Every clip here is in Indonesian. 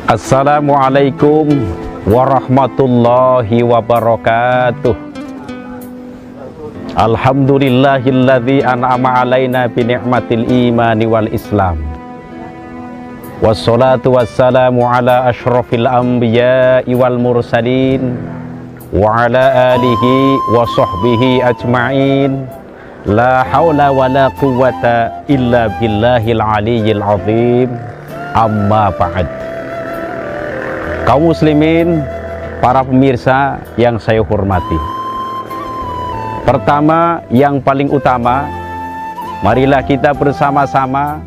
Assalamualaikum warahmatullahi wabarakatuh. Alhamdulillahilladzi an'ama alaina bi ni'matil imani wal islam. Wassalatu wassalamu ala asyrafil anbiya'i wal mursalin wa ala alihi wa sahbihi ajma'in. La haula wa la quwwata illa billahil aliyyil azim. Amma ba'd. Kaum muslimin, para pemirsa yang saya hormati, pertama, yang paling utama, marilah kita bersama-sama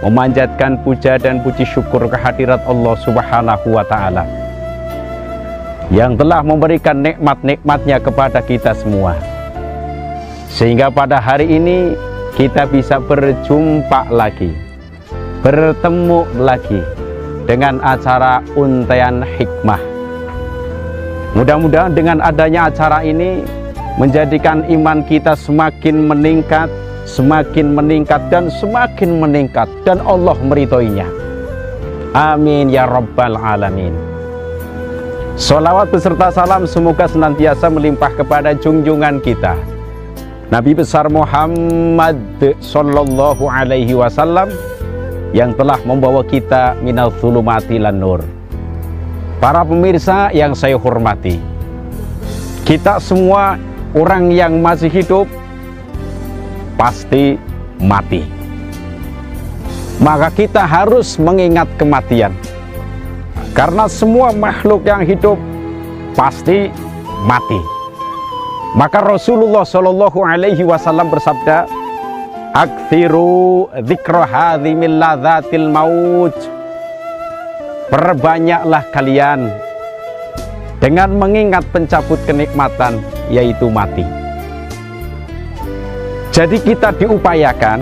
memanjatkan puja dan puji syukur kehadirat Allah Subhanahu wa Ta'ala yang telah memberikan nikmat-nikmatnya kepada kita semua, sehingga pada hari ini kita bisa berjumpa lagi, bertemu lagi dengan acara Untaian Hikmah. Mudah-mudahan dengan adanya acara ini menjadikan iman kita semakin meningkat, dan semakin meningkat, dan Allah meridhoinya. Amin ya rabbal alamin. Sholawat beserta salam semoga senantiasa melimpah kepada junjungan kita Nabi besar Muhammad sallallahu alaihi wasallam yang telah membawa kita minal zulumati lan nur. Para pemirsa yang saya hormati, kita semua orang yang masih hidup pasti mati. Maka kita harus mengingat kematian, karena semua makhluk yang hidup pasti mati. Maka Rasulullah Shallallahu Alaihi Wasallam bersabda, "Aktsiru dzikra hadzimil ladzatil maut." Perbanyaklah kalian dengan mengingat pencabut kenikmatan, yaitu mati. Jadi kita diupayakan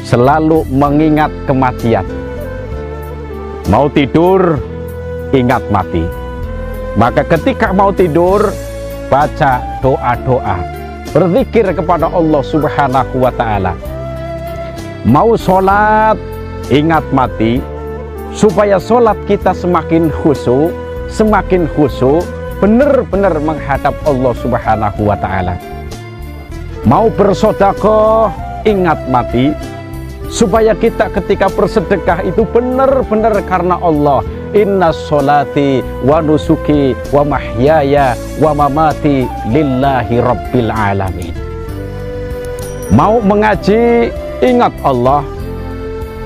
selalu mengingat kematian. Mau tidur, ingat mati. Maka ketika mau tidur, baca doa-doa, berzikir kepada Allah Subhanahu wa Ta'ala. Mau sholat, ingat mati, supaya sholat kita semakin khusyuk, benar-benar menghadap Allah Subhanahu wa Ta'ala. Mau bersedekah, ingat mati, supaya kita ketika bersedekah itu benar-benar karena Allah. Inna sholati wa nusuki wa mahyaya wa mamati lillahi rabbil alamin. Mau mengaji, ingat Allah,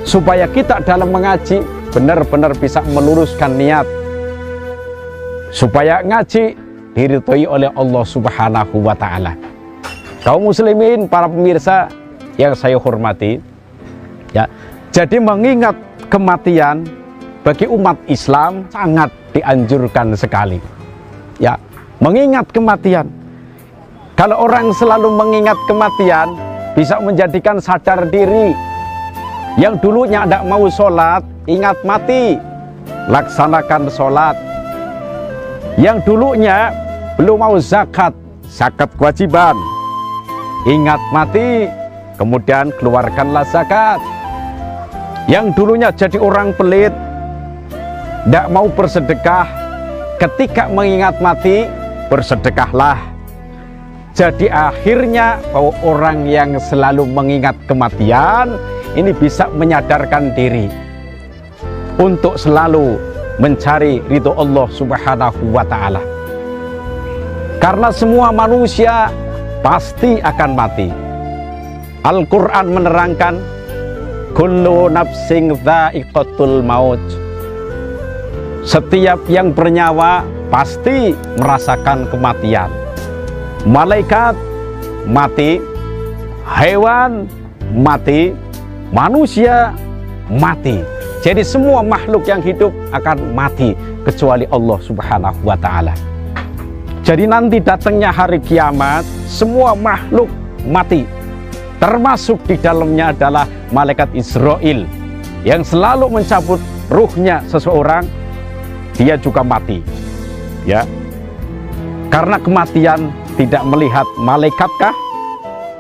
supaya kita dalam mengaji benar-benar bisa meluruskan niat, supaya ngaji diridhoi oleh Allah Subhanahu wa Ta'ala. Kaum muslimin, para pemirsa yang saya hormati, ya, jadi mengingat kematian bagi umat Islam sangat dianjurkan sekali. Ya, mengingat kematian. Kalau orang selalu mengingat kematian, bisa menjadikan sadar diri. Yang dulunya tidak mau sholat, ingat mati, laksanakan sholat. Yang dulunya belum mau zakat kewajiban, ingat mati, kemudian keluarkanlah zakat. Yang dulunya jadi orang pelit, tidak mau bersedekah, ketika mengingat mati, bersedekahlah. Jadi akhirnya orang yang selalu mengingat kematian ini bisa menyadarkan diri untuk selalu mencari ridho Allah Subhanahu wa Ta'ala. Karena semua manusia pasti akan mati. Al-Quran menerangkan, kullu nafsin dha'iqatul maut. Setiap yang bernyawa pasti merasakan kematian. Malaikat mati, hewan mati, manusia mati. Jadi semua makhluk yang hidup akan mati kecuali Allah Subhanahu wa Ta'ala. Jadi nanti datangnya hari kiamat, semua makhluk mati. Termasuk di dalamnya adalah malaikat Israel yang selalu mencabut ruhnya seseorang, dia juga mati. Ya. Karena kematian tidak melihat malaikatkah,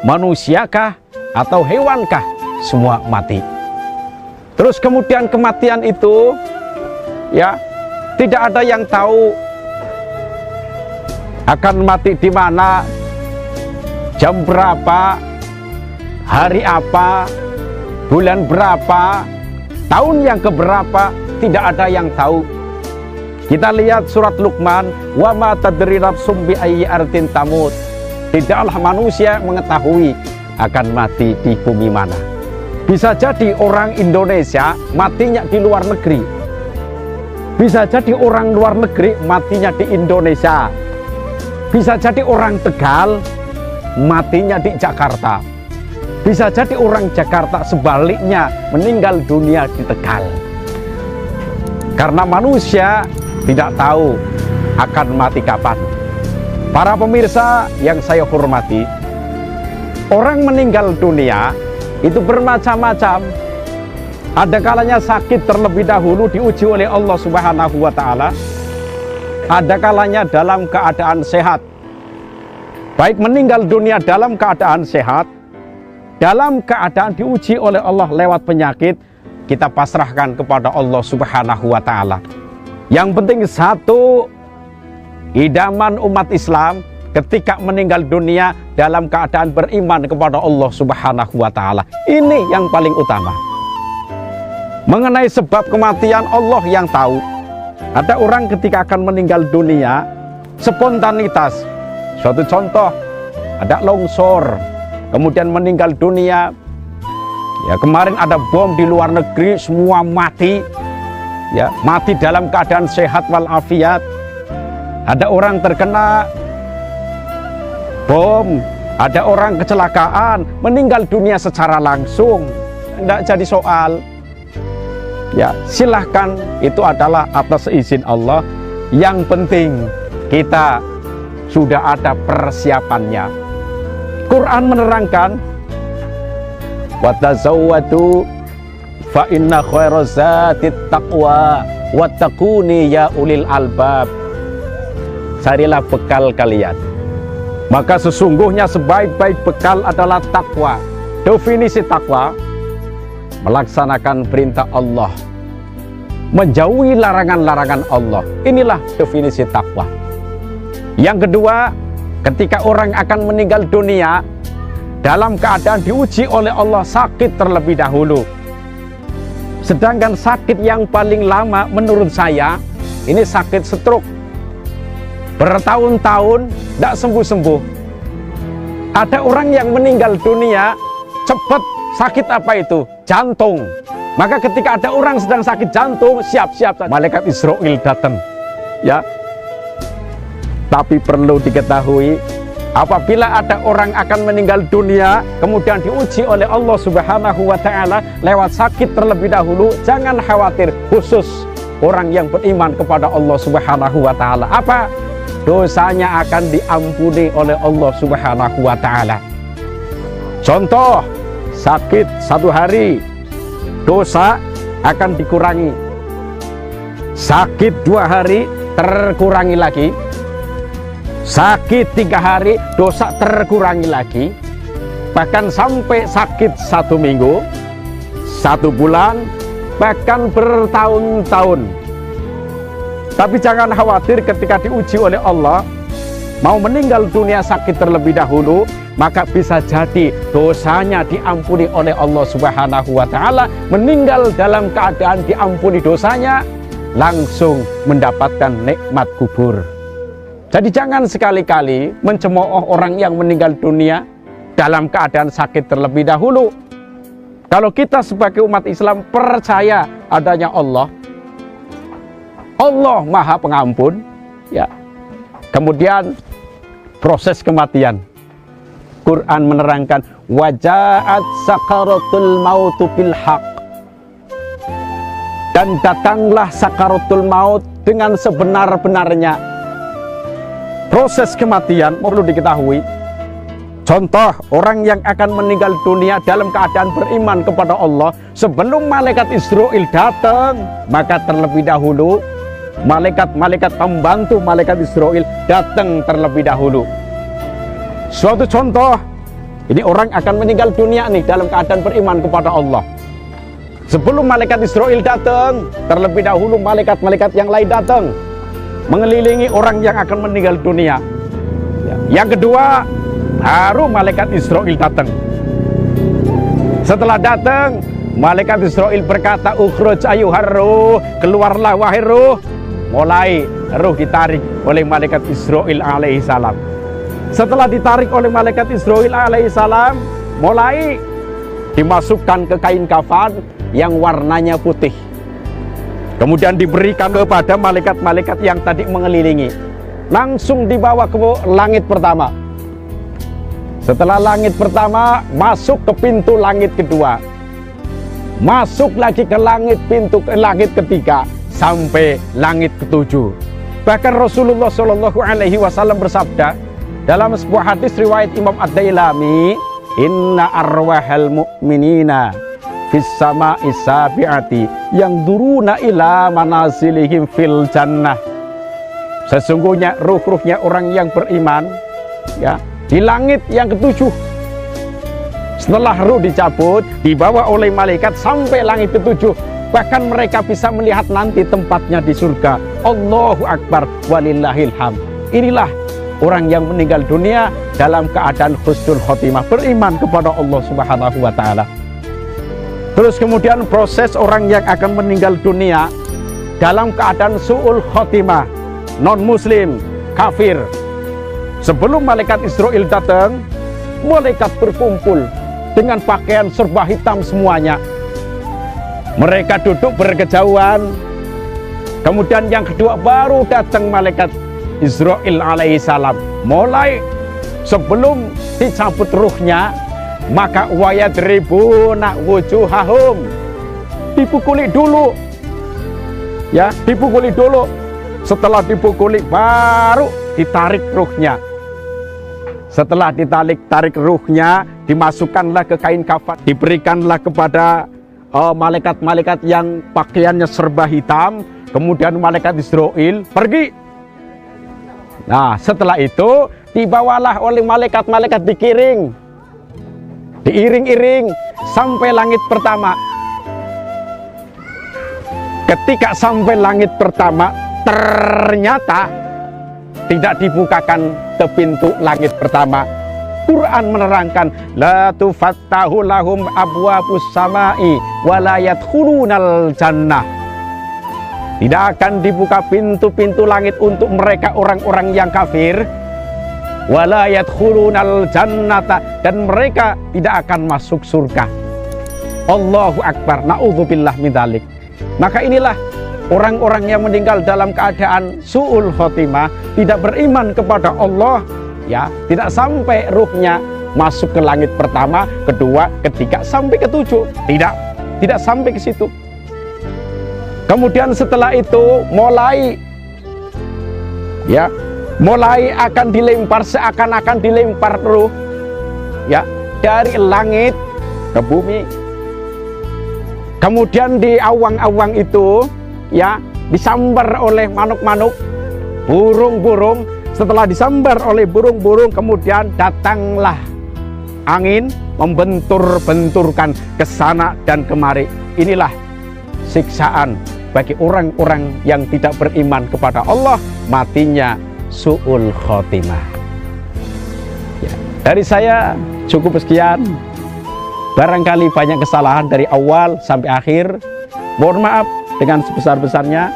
manusiakah, atau hewankah, semua mati. Terus kemudian kematian itu ya Tidak ada yang tahu akan mati di mana, jam berapa, hari apa, bulan berapa, tahun yang keberapa, tidak ada yang tahu. Kita lihat surat Luqman, wa ma tadri nafsum bi ayyi ardin tamut. Tidaklah manusia mengetahui akan mati di bumi mana. Bisa jadi orang Indonesia matinya di luar negeri. Bisa jadi orang luar negeri matinya di Indonesia. Bisa jadi orang Tegal matinya di Jakarta. Bisa jadi orang Jakarta sebaliknya meninggal dunia di Tegal. Karena manusia tidak tahu akan mati kapan. Para pemirsa yang saya hormati, orang meninggal dunia itu bermacam-macam. Ada kalanya sakit terlebih dahulu diuji oleh Allah Subhanahu wa Ta'ala. Ada kalanya dalam keadaan sehat. Baik meninggal dunia dalam keadaan sehat, dalam keadaan diuji oleh Allah lewat penyakit, kita pasrahkan kepada Allah Subhanahu wa Ta'ala. Yang penting satu, idaman umat Islam ketika meninggal dunia dalam keadaan beriman kepada Allah Subhanahu wa Ta'ala. Ini yang paling utama. Mengenai sebab kematian, Allah yang tahu. Ada orang ketika akan meninggal dunia spontanitas. Suatu contoh, ada longsor, kemudian meninggal dunia. Ya, kemarin ada bom di luar negeri, semua mati. Ya, mati dalam keadaan sehat walafiat. Ada orang terkena bom, ada orang kecelakaan, meninggal dunia secara langsung, tidak jadi soal. Ya, silahkan, itu adalah atas izin Allah. Yang penting kita sudah ada persiapannya. Quran menerangkan, wa tazawwadu fa inna khairaz zatit taqwa wattaquni ya ulil albab. Carilah bekal kalian, maka sesungguhnya sebaik-baik bekal adalah takwa. Definisi takwa, melaksanakan perintah Allah, menjauhi larangan-larangan Allah. Inilah definisi takwa. Yang kedua, ketika orang akan meninggal dunia dalam keadaan diuji oleh Allah sakit terlebih dahulu. Sedangkan sakit yang paling lama menurut saya ini sakit stroke. Bertahun-tahun tidak sembuh-sembuh. Ada orang yang meninggal dunia cepat. Sakit apa itu? Jantung. Maka ketika ada orang sedang sakit jantung, siap-siap malaikat Israel datang. Ya. Tapi perlu diketahui, apabila ada orang akan meninggal dunia kemudian diuji oleh Allah Subhanahu wa Ta'ala lewat sakit terlebih dahulu, jangan khawatir, khusus orang yang beriman kepada Allah Subhanahu wa Ta'ala. Apa? Dosanya akan diampuni oleh Allah Subhanahu wa Ta'ala. Contoh, sakit 1 hari, dosa akan dikurangi. Sakit 2 hari, terkurangi lagi. Sakit 3 hari, dosa terkurangi lagi. Bahkan sampai sakit 1 minggu, 1 bulan, bahkan bertahun-tahun. Tapi jangan khawatir ketika diuji oleh Allah, mau meninggal dunia sakit terlebih dahulu, maka bisa jadi dosanya diampuni oleh Allah Subhanahu wa Ta'ala. Meninggal dalam keadaan diampuni dosanya, langsung mendapatkan nikmat kubur. Jadi jangan sekali-kali mencemooh orang yang meninggal dunia dalam keadaan sakit terlebih dahulu. Kalau kita sebagai umat Islam percaya adanya Allah, Allah Maha Pengampun, ya. Kemudian proses kematian, Quran menerangkan, waja'at sakaratul mautu bil haq. Dan datanglah sakaratul maut dengan sebenar-benarnya. Proses kematian perlu diketahui. Contoh, orang yang akan meninggal dunia dalam keadaan beriman kepada Allah, sebelum malaikat Israel datang, maka terlebih dahulu malaikat-malaikat pembantu malaikat Israel datang terlebih dahulu. Suatu contoh, ini orang akan meninggal dunia nih dalam keadaan beriman kepada Allah. Sebelum malaikat Israel datang, terlebih dahulu malaikat-malaikat yang lain datang mengelilingi orang yang akan meninggal dunia. Yang kedua, baru malaikat Israel datang. Setelah datang, malaikat Israel berkata, "Ukhruj ayyuhar ruh," keluarlah wahai ruh. Mulai ruh ditarik oleh malaikat Israel alaihi salam. Setelah ditarik oleh malaikat Israel alaihi salam, mulai dimasukkan ke kain kafan yang warnanya putih. Kemudian diberikan kepada malaikat-malaikat yang tadi mengelilingi. Langsung dibawa ke langit pertama. Setelah langit pertama, masuk ke pintu langit kedua. Masuk lagi ke pintu langit ketiga sampai langit ketujuh. Bahkan Rasulullah Shallallahu Alaihi Wasallam bersabda dalam sebuah hadis riwayat Imam Ad-Dailami, "Inna arwahal mu'minina fis sama'i sabi'ati yang duruna ila manazilihim fil jannah." Sesungguhnya ruh-ruhnya orang yang beriman ya di langit yang ketujuh. Setelah ruh dicabut, dibawa oleh malaikat sampai langit ketujuh. Bahkan mereka bisa melihat nanti tempatnya di surga. Allahu Akbar walillahil hamd. Inilah orang yang meninggal dunia dalam keadaan husnul khotimah, beriman kepada Allah Subhanahu wa taala. Terus kemudian proses orang yang akan meninggal dunia dalam keadaan su'ul khotimah, non muslim, kafir. Sebelum malaikat Israel datang, malaikat berkumpul dengan pakaian serba hitam semuanya. Mereka duduk berkejauhan. Kemudian yang kedua baru datang malaikat Israel alaihi salam. Mulai sebelum dicabut ruhnya, maka wayadribuna wujuhahum, dipukuli dulu. Ya, dipukuli dulu. Setelah dipukuli baru ditarik ruhnya. Setelah ditarik ruhnya, dimasukkanlah ke kain kafan, diberikanlah kepada malaikat-malaikat yang pakaiannya serba hitam. Kemudian malaikat Israel pergi. Nah, setelah itu dibawalah oleh malaikat-malaikat diiring-iring sampai langit pertama. Ketika sampai langit pertama, ternyata tidak dibukakan ke pintu langit pertama. Quran menerangkan, la tufattahu lahum abwabus samai wa la yadkhulunal jannah. Tidak akan dibuka pintu-pintu langit untuk mereka orang-orang yang kafir. Wa la yadkhulunal jannata, dan mereka tidak akan masuk surga. Allahu Akbar, na'udzubillah min dzalik. Maka inilah orang-orang yang meninggal dalam keadaan su'ul khotimah, tidak beriman kepada Allah, ya, tidak sampai ruhnya masuk ke langit pertama, kedua, ketiga, sampai ketujuh. Tidak sampai ke situ. Kemudian setelah itu mulai akan dilempar, seakan-akan dilempar ruh, ya, dari langit ke bumi. Kemudian di awang-awang itu, ya, disambar oleh manuk-manuk, burung-burung. Setelah disambar oleh burung-burung, kemudian datanglah angin membentur-benturkan ke sana dan kemari. Inilah siksaan bagi orang-orang yang tidak beriman kepada Allah, matinya su'ul khotimah. Ya, dari saya cukup sekian. Barangkali banyak kesalahan dari awal sampai akhir. Mohon maaf dengan sebesar-besarnya.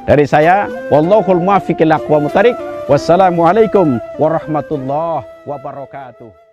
Dari saya, wallahul muwaffiq ila aqwamit thariq. Wassalamualaikum warahmatullahi wabarakatuh.